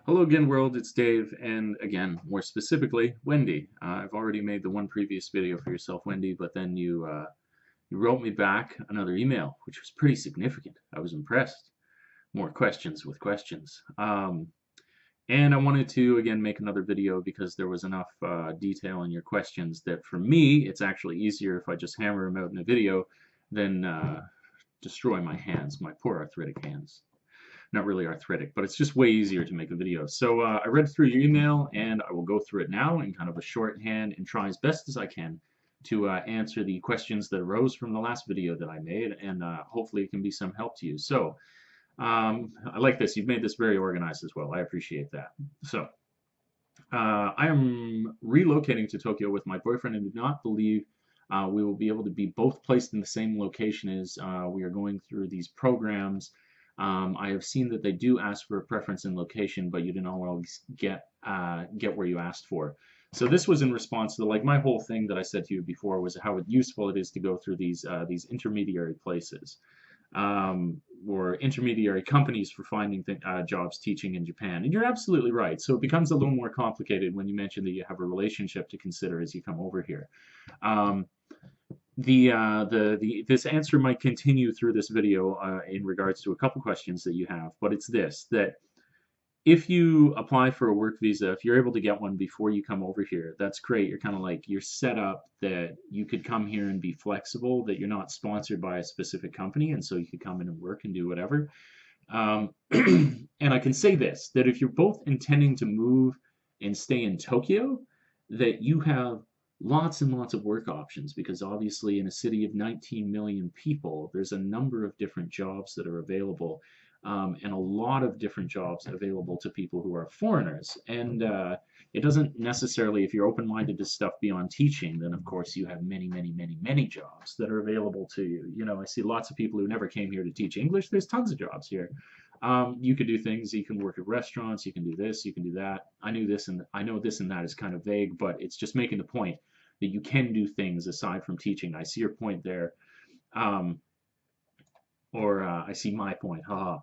Hello again, world. It's Dave, and again, more specifically, Wendy. I've already made the one previous video for yourself, Wendy, but then you wrote me back another email, which was pretty significant. I was impressed. More questions with questions. And I wanted to again make another video because there was enough detail in your questions that for me, it's actually easier if I just hammer them out in a video than destroy my hands, my poor arthritic hands. Not really arthritic, but it's just way easier to make a video. So I read through your email, and I will go through it now in kind of a shorthand and try as best as I can to answer the questions that arose from the last video that I made, and hopefully it can be some help to you. So I like this. You've made this very organized as well. I appreciate that. So I am relocating to Tokyo with my boyfriend and do not believe we will be able to be both placed in the same location as we are going through these programs. I have seen that they do ask for a preference in location, but you didn't always get where you asked for. So this was in response to like my whole thing that I said to you before was how useful it is to go through these intermediary places or intermediary companies for finding jobs teaching in Japan. And you're absolutely right. So it becomes a little more complicated when you mention that you have a relationship to consider as you come over here. This answer might continue through this video in regards to a couple questions that you have, but it's this, that if you apply for a work visa, if you're able to get one before you come over here, that's great. You're kind of like, you're set up that you could come here and be flexible, that you're not sponsored by a specific company, and so you could come in and work and do whatever. And I can say this, that if you're both intending to move and stay in Tokyo, that you have lots and lots of work options, because obviously in a city of 19 million people, there's a number of different jobs that are available, and a lot of different jobs available to people who are foreigners. And it doesn't necessarily, if you're open-minded to stuff beyond teaching, then of course you have many, many, many, many jobs that are available to you. You know, I see lots of people who never came here to teach English. There's tons of jobs here. You could do things. You can work at restaurants. You can do this. You can do that. I know this and that is kind of vague, but it's just making the point that you can do things aside from teaching. I see your point there, I see my point. Haha.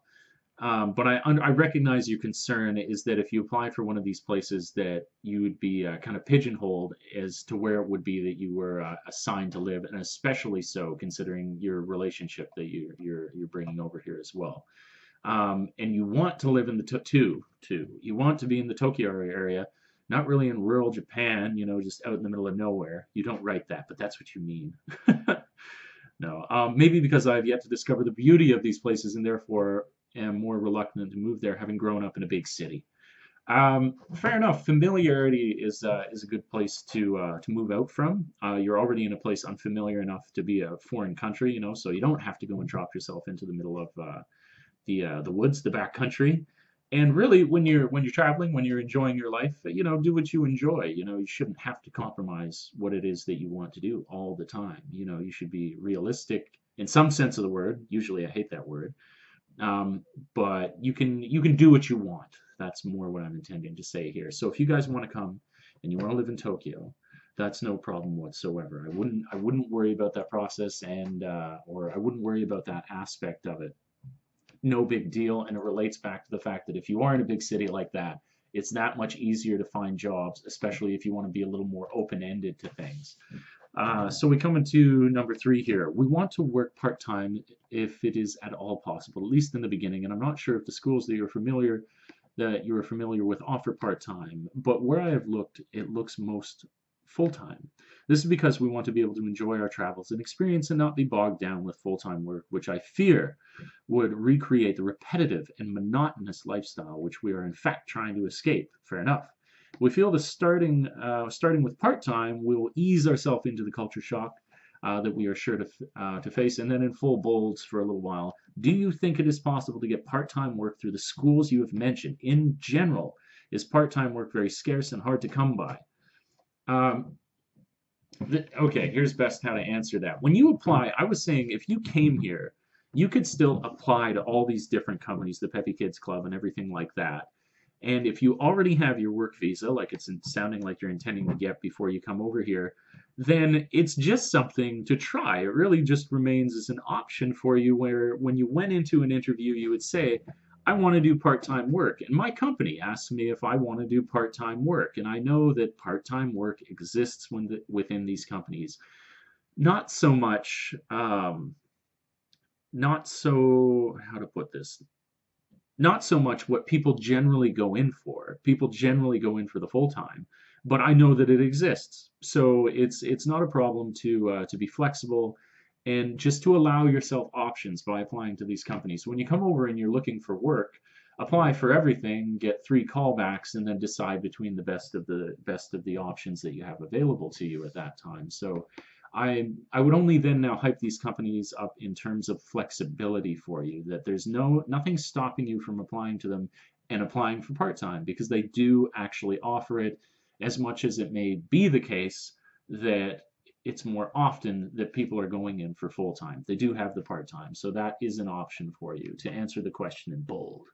But I recognize your concern is that if you apply for one of these places, that you would be kind of pigeonholed as to where it would be that you were assigned to live, and especially so considering your relationship that you're bringing over here as well. And you want to live in the you want to be in the Tokyo area, not really in rural Japan, you know, just out in the middle of nowhere. You don't write that, but that's what you mean. No, maybe because I've yet to discover the beauty of these places and therefore am more reluctant to move there, having grown up in a big city. Fair enough. Familiarity is a good place to move out from. You're already in a place unfamiliar enough to be a foreign country, you know, so you don't have to go and drop yourself into the middle of the woods, the back country. And really, when you're traveling, when you're enjoying your life, you know, do what you enjoy. You know, you shouldn't have to compromise what it is that you want to do all the time. You know, you should be realistic in some sense of the word. Usually, I hate that word, but you can do what you want. That's more what I'm intending to say here. So if you guys want to come and you want to live in Tokyo, that's no problem whatsoever. I wouldn't worry about that process, and or I wouldn't worry about that aspect of it. No big deal, and it relates back to the fact that if you are in a big city like that, it's that much easier to find jobs, especially if you want to be a little more open-ended to things. So we come into number 3 here. We want to work part-time if it is at all possible, at least in the beginning. And I'm not sure if the schools that you're familiar with offer part-time, but where I have looked, it looks most full-time. This is because we want to be able to enjoy our travels and experience and not be bogged down with full-time work, which I fear would recreate the repetitive and monotonous lifestyle which we are in fact trying to escape. Fair enough. We feel that starting with part-time, we will ease ourselves into the culture shock that we are sure to face, and then in full bolds for a little while. Do you think it is possible to get part-time work through the schools you have mentioned? In general, is part-time work very scarce and hard to come by? Okay, here's best how to answer that. When you apply, I was saying if you came here, you could still apply to all these different companies, the Peppy Kids Club and everything like that. And if you already have your work visa, like it's sounding like you're intending to get before you come over here, then it's just something to try. It really just remains as an option for you where when you went into an interview, you would say, I want to do part-time work, and my company asks me if I want to do part-time work, and I know that part-time work exists within these companies. Not so much, not so, how to put this, not so much what people generally go in for. People generally go in for the full time, but I know that it exists. So it's not a problem to be flexible and just to allow yourself options by applying to these companies. When you come over and you're looking for work, apply for everything, get 3 callbacks, and then decide between the best of the options that you have available to you at that time. So I would only then now hype these companies up in terms of flexibility for you, that there's nothing stopping you from applying to them and applying for part-time, because they do actually offer it, as much as it may be the case that it's more often that people are going in for full-time. They do have the part-time, so that is an option for you, to answer the question in bold.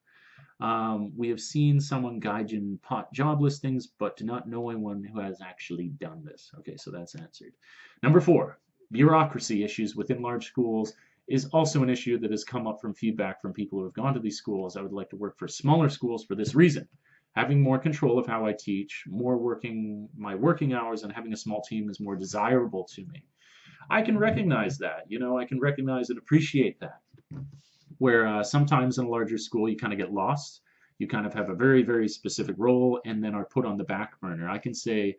We have seen someone guide you in pot job listings, but do not know anyone who has actually done this. Okay, so that's answered. Number 4, bureaucracy issues within large schools is also an issue that has come up from feedback from people who have gone to these schools. I would like to work for smaller schools for this reason. Having more control of how I teach, my working hours, and having a small team is more desirable to me. I can recognize that. I can recognize and appreciate that, where sometimes in a larger school you kind of get lost. You kind of have a very, very specific role and then are put on the back burner. I can say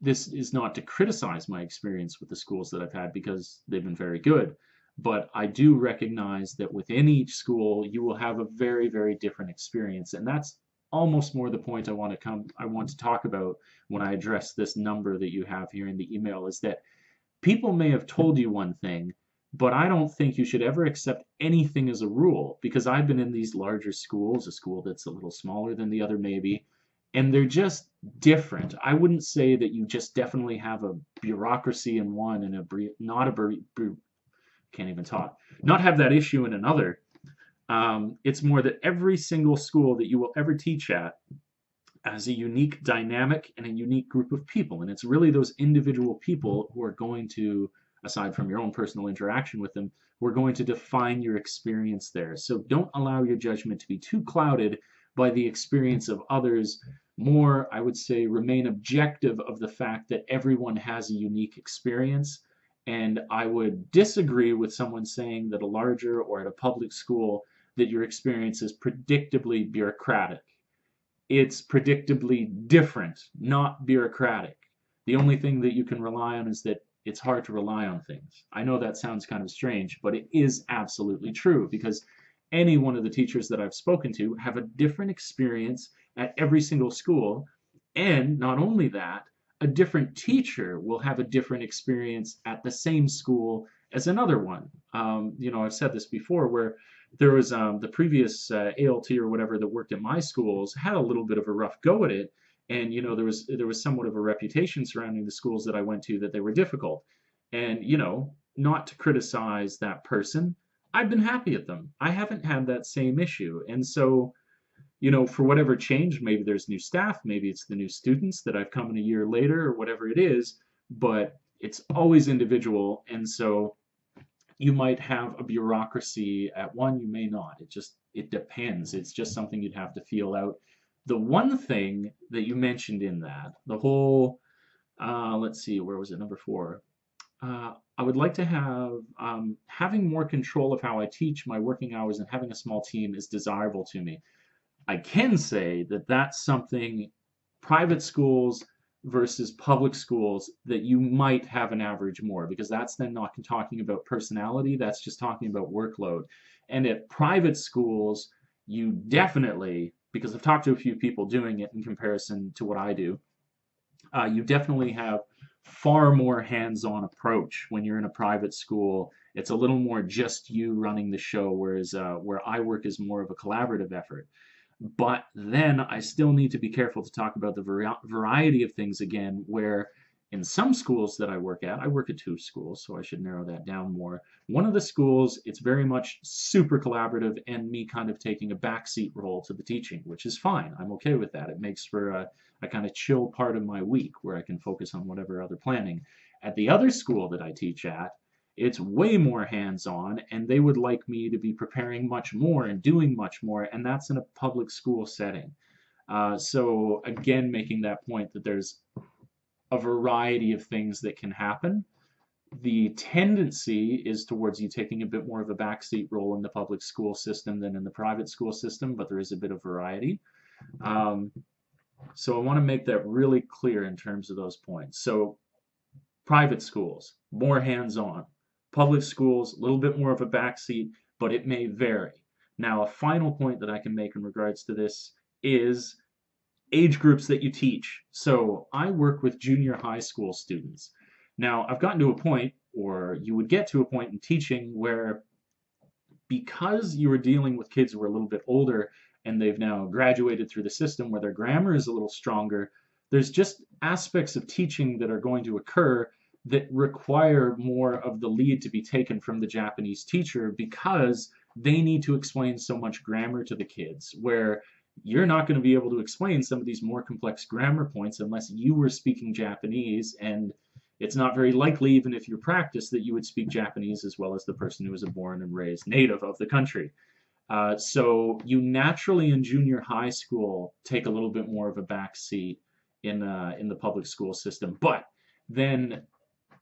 this is not to criticize my experience with the schools that I've had, because they've been very good. But I do recognize that within each school you will have a very, very different experience. And that's almost more the point I want to talk about when I address this number that you have here in the email, is that people may have told you one thing, but I don't think you should ever accept anything as a rule, because I've been in these larger schools, a school that's a little smaller than the other maybe, and they're just different. I wouldn't say that you just definitely have a bureaucracy in one and can't even talk, not have that issue in another. It's more that every single school that you will ever teach at has a unique dynamic and a unique group of people, and it's really those individual people who are going to, aside from your own personal interaction with them, we're going to define your experience there. So don't allow your judgment to be too clouded by the experience of others. More, I would say, remain objective of the fact that everyone has a unique experience. And I would disagree with someone saying that a larger or at a public school that your experience is predictably bureaucratic. It's predictably different, not bureaucratic. The only thing that you can rely on is that it's hard to rely on things. I know that sounds kind of strange, but it is absolutely true, because any one of the teachers that I've spoken to have a different experience at every single school. And not only that, a different teacher will have a different experience at the same school as another one. I've said this before, where there was the previous ALT or whatever that worked at my schools had a little bit of a rough go at it. And there was somewhat of a reputation surrounding the schools that I went to that they were difficult. And not to criticize that person, I've been happy at them. I haven't had that same issue. And so, for whatever change, maybe there's new staff, maybe it's the new students that I've come in a year later or whatever it is, but it's always individual. And so you might have a bureaucracy at one, you may not. It depends. It's just something you'd have to feel out. The one thing that you mentioned in that, the whole, let's see, where was it? Number 4. I would like to have, having more control of how I teach, my working hours, and having a small team is desirable to me. I can say that that's something, private schools versus public schools, that you might have an average more, because that's then not talking about personality, that's just talking about workload. And at private schools, you definitely, because I've talked to a few people doing it in comparison to what I do, you definitely have far more hands-on approach when you're in a private school. It's a little more just you running the show, whereas where I work is more of a collaborative effort. But then I still need to be careful to talk about the variety of things again, where in some schools that I work at 2 schools, so I should narrow that down more. One of the schools, it's very much super collaborative and me kind of taking a backseat role to the teaching, which is fine. I'm okay with that. It makes for a kind of chill part of my week where I can focus on whatever other planning. At the other school that I teach at, It's way more hands-on, and they would like me to be preparing much more and doing much more, and that's in a public school setting. So again, making that point that there's a variety of things that can happen. The tendency is towards you taking a bit more of a backseat role in the public school system than in the private school system, but there is a bit of variety. Um, so I want to make that really clear in terms of those points. So private schools, more hands-on. Public schools, a little bit more of a backseat, but it may vary. Now, a final point that I can make in regards to this is age groups that you teach. So I work with junior high school students. Now, I've gotten to a point, or you would get to a point in teaching where, because you are dealing with kids who are a little bit older and they've now graduated through the system where their grammar is a little stronger, there's just aspects of teaching that are going to occur that require more of the lead to be taken from the Japanese teacher because they need to explain so much grammar to the kids, where you're not going to be able to explain some of these more complex grammar points unless you were speaking Japanese, and it's not very likely, even if you practice, that you would speak Japanese as well as the person who was a born and raised native of the country. So you naturally in junior high school take a little bit more of a back seat in the public school system. But then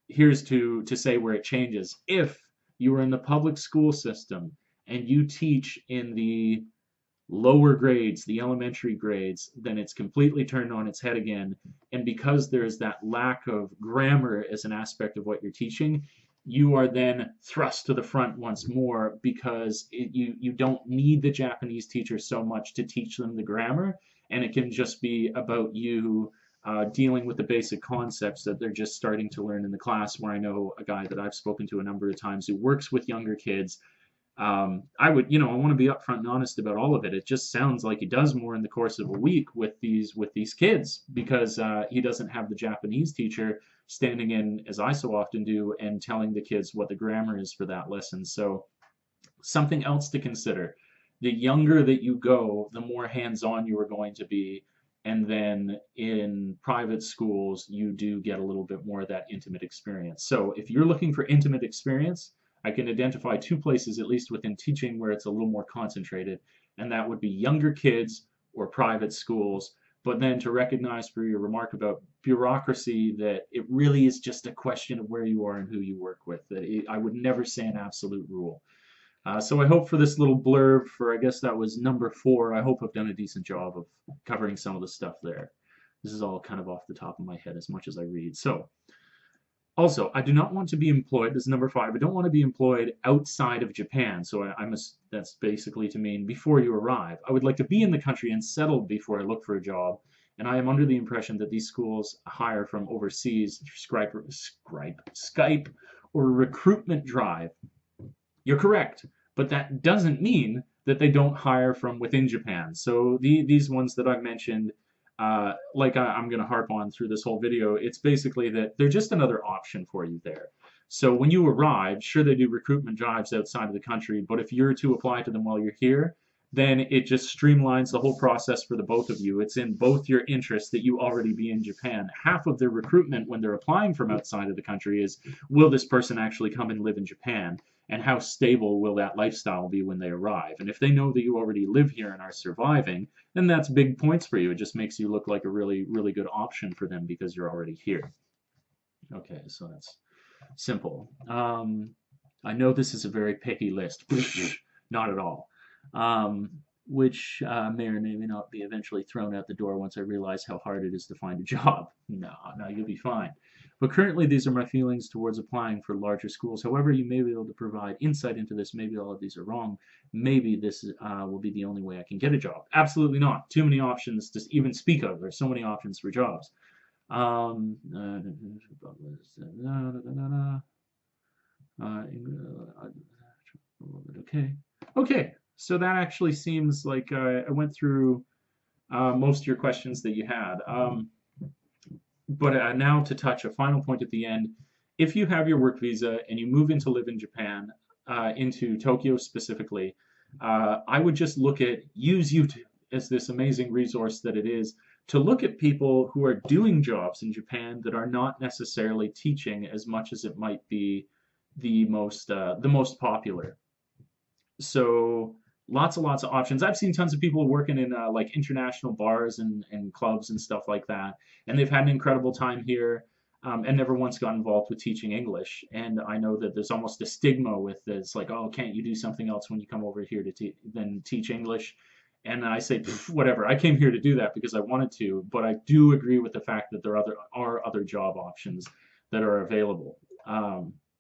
here's to say where it changes. If you are in the public school system and you teach in the lower grades, the elementary grades, then it's completely turned on its head again. And because there's that lack of grammar as an aspect of what you're teaching, you are then thrust to the front once more because you don't need the Japanese teacher so much to teach them the grammar, and it can just be about you dealing with the basic concepts that they're just starting to learn in the class. Where I know a guy that I've spoken to a number of times who works with younger kids. I would, I want to be upfront and honest about all of it. It just sounds like he does more in the course of a week with these kids because he doesn't have the Japanese teacher standing in, as I so often do, and telling the kids what the grammar is for that lesson. So something else to consider. The younger that you go, the more hands-on you are going to be. And then in private schools, you do get a little bit more of that intimate experience. So if you're looking for intimate experience, I can identify two places, at least within teaching, where it's a little more concentrated, and that would be younger kids or private schools. But then to recognize for your remark about bureaucracy that it really is just a question of where you are and who you work with. I would never say an absolute rule. So I hope for this little blurb for, I guess that was number 4, I hope I've done a decent job of covering some of the stuff there. This is all kind of off the top of my head as much as I read. So also, I do not want to be employed, this is number 5, I don't want to be employed outside of Japan. So that's basically to mean before you arrive. I would like to be in the country and settled before I look for a job. And I am under the impression that these schools hire from overseas, Skype, or recruitment drive. You're correct, but that doesn't mean that they don't hire from within Japan. So these ones that I've mentioned, like I'm going to harp on through this whole video, it's basically that they're just another option for you there. So when you arrive, sure, they do recruitment drives outside of the country, but if you're to apply to them while you're here, then it just streamlines the whole process for the both of you. It's in both your interests that you already be in Japan. Half of their recruitment when they're applying from outside of the country is, will this person actually come and live in Japan? And how stable will that lifestyle be when they arrive? And if they know that you already live here and are surviving, then that's big points for you. It just makes you look like a really, really good option for them because you're already here. Okay, so that's simple. I know this is a very picky list. Not at all. Which may or may not be eventually thrown out the door once I realize how hard it is to find a job. No, you'll be fine. But currently, these are my feelings towards applying for larger schools. However, you may be able to provide insight into this. Maybe all of these are wrong. Maybe this will be the only way I can get a job. Absolutely not. Too many options to even speak of. There's so many options for jobs. Okay. So that actually seems like I went through most of your questions that you had. But now to touch a final point at the end. If you have your work visa and you move in to live in Japan, into Tokyo specifically, I would just use YouTube as this amazing resource that it is to look at people who are doing jobs in Japan that are not necessarily teaching as much as it might be the most popular. So lots of options. I've seen tons of people working in like international bars and clubs and stuff like that, and they've had an incredible time here, and never once got involved with teaching English. And I know that there's almost a stigma with this, like, oh, can't you do something else when you come over here to then teach English? And I say, whatever. I came here to do that because I wanted to, but I do agree with the fact that there are other job options that are available.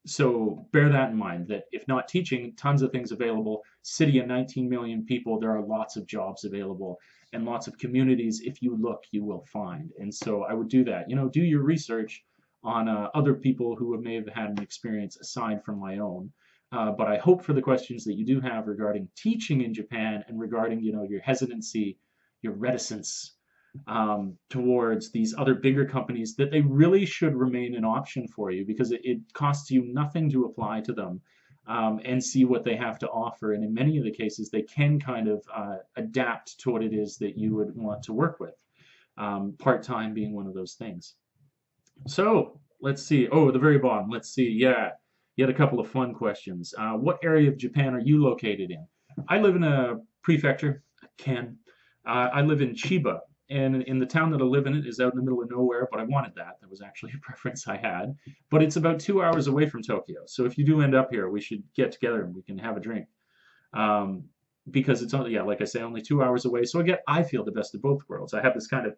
So bear that in mind, that if not teaching, tons of things available. City of 19 million people, there are lots of jobs available and lots of communities. If you look, you will find. And so I would do that. Do your research on other people who may have had an experience aside from my own. But I hope for the questions that you do have regarding teaching in Japan and regarding, your hesitancy, your reticence towards these other bigger companies, that they really should remain an option for you, because it costs you nothing to apply to them and see what they have to offer. And in many of the cases, they can kind of adapt to what it is that you would want to work with, part-time being one of those things. So let's see. Oh, at the very bottom, let's see. Yeah, yet a couple of fun questions. What area of Japan are you located in? I live in a prefecture, Ken. I live in Chiba, and in the town that I live in, it is out in the middle of nowhere, but I wanted that. That was actually a preference I had. But it's about 2 hours away from Tokyo. So if you do end up here, we should get together and we can have a drink. Because it's only, yeah, like I say, only 2 hours away. So I feel the best of both worlds. I have this kind of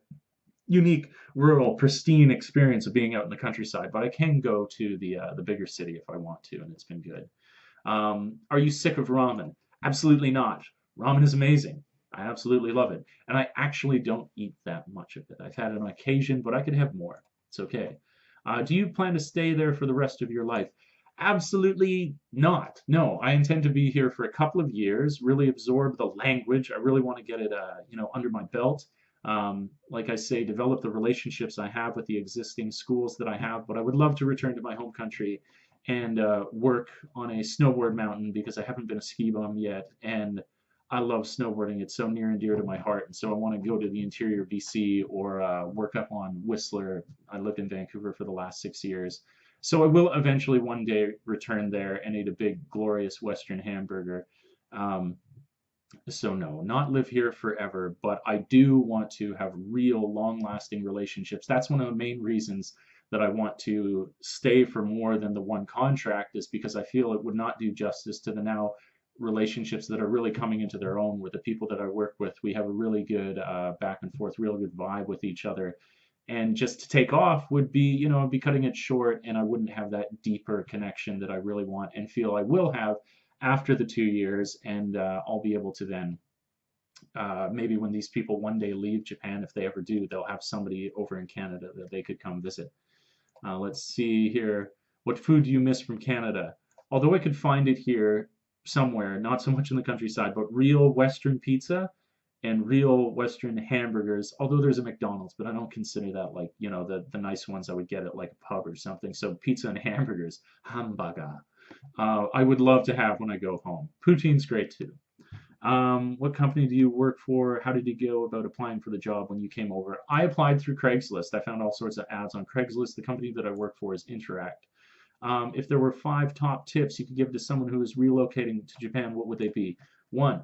unique, rural, pristine experience of being out in the countryside, but I can go to the bigger city if I want to, and it's been good. Are you sick of ramen? Absolutely not. Ramen is amazing. I absolutely love it. And I actually don't eat that much of it. I've had it on occasion, but I could have more. It's okay. Do you plan to stay there for the rest of your life? Absolutely not. No, I intend to be here for a couple of years, really absorb the language. I really want to get it, under my belt. Like I say, develop the relationships I have with the existing schools that I have. But I would love to return to my home country and work on a snowboard mountain, because I haven't been a ski bum yet. And I love snowboarding. It's so near and dear to my heart. And so I want to go to the interior of BC or work up on Whistler. I lived in Vancouver for the last 6 years. So I will eventually one day return there and eat a big, glorious Western hamburger. So no, not live here forever, but I do want to have real, long-lasting relationships. That's one of the main reasons that I want to stay for more than the one contract, is because I feel it would not do justice to the now relationships that are really coming into their own with the people that I work with. We have a really good back and forth, real good vibe with each other. And just to take off would be, be cutting it short, and I wouldn't have that deeper connection that I really want and feel I will have after the 2 years. And I'll be able to then, maybe when these people one day leave Japan, if they ever do, they'll have somebody over in Canada that they could come visit. Let's see here. What food do you miss from Canada? Although I could find it here somewhere, not so much in the countryside, but real Western pizza and real Western hamburgers. Although there's a McDonald's, but I don't consider that like, the nice ones I would get at like a pub or something. So pizza and hamburgers, hamburger. I would love to have when I go home. Poutine's great too. What company do you work for? How did you go about applying for the job when you came over? I applied through Craigslist. I found all sorts of ads on Craigslist. The company that I work for is Interact. If there were 5 top tips you could give to someone who is relocating to Japan, what would they be? 1,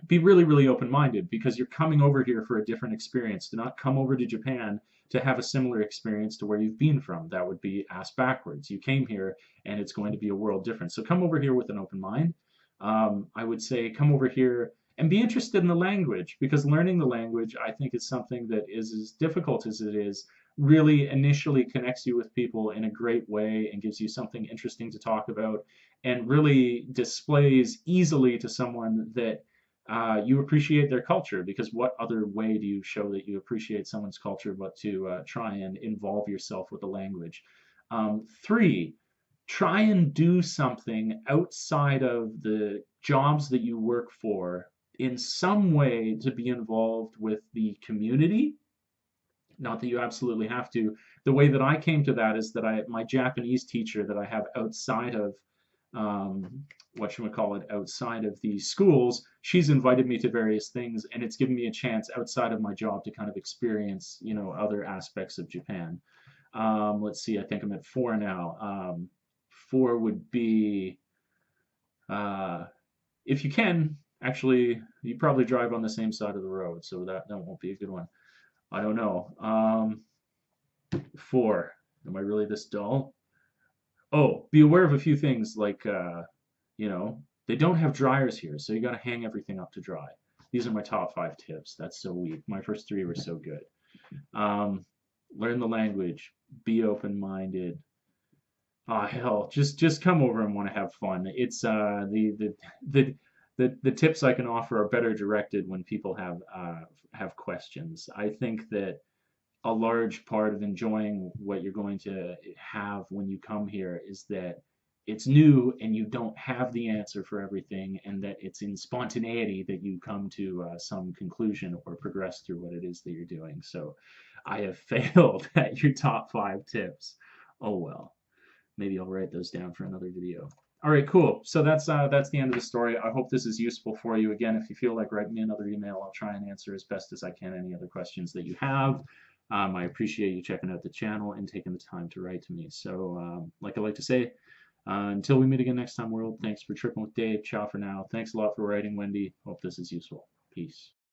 be really, really open-minded, because you're coming over here for a different experience. Do not come over to Japan to have a similar experience to where you've been from. That would be ass backwards. You came here and it's going to be a world different. So come over here with an open mind. I would say come over here and be interested in the language, because learning the language, I think, is something that is as difficult as it is, really initially connects you with people in a great way and gives you something interesting to talk about, and really displays easily to someone that you appreciate their culture. Because what other way do you show that you appreciate someone's culture but to try and involve yourself with the language? 3, try and do something outside of the jobs that you work for in some way to be involved with the community. Not that you absolutely have to. The way that I came to that is that my Japanese teacher that I have outside of outside of the schools, she's invited me to various things, and it's given me a chance outside of my job to kind of experience, other aspects of Japan. Let's see, I think I'm at 4 now. 4 would be, if you can, actually, you probably drive on the same side of the road, so that won't be a good one. I don't know. 4. Am I really this dull? Oh, be aware of a few things like, they don't have dryers here, so you got to hang everything up to dry. These are my top 5 tips. That's so weak. My first 3 were so good. Learn the language. Be open-minded. Oh hell, just come over and want to have fun. It's the tips I can offer are better directed when people have questions. I think that a large part of enjoying what you're going to have when you come here is that it's new and you don't have the answer for everything, and that it's in spontaneity that you come to some conclusion or progress through what it is that you're doing. So I have failed at your top 5 tips. Oh well, maybe I'll write those down for another video. All right, cool. So that's the end of the story. I hope this is useful for you. Again, if you feel like writing me another email, I'll try and answer as best as I can any other questions that you have. I appreciate you checking out the channel and taking the time to write to me. So, like I like to say, until we meet again next time, world, thanks for tripping with Dave. Ciao for now. Thanks a lot for writing, Wendy. Hope this is useful. Peace.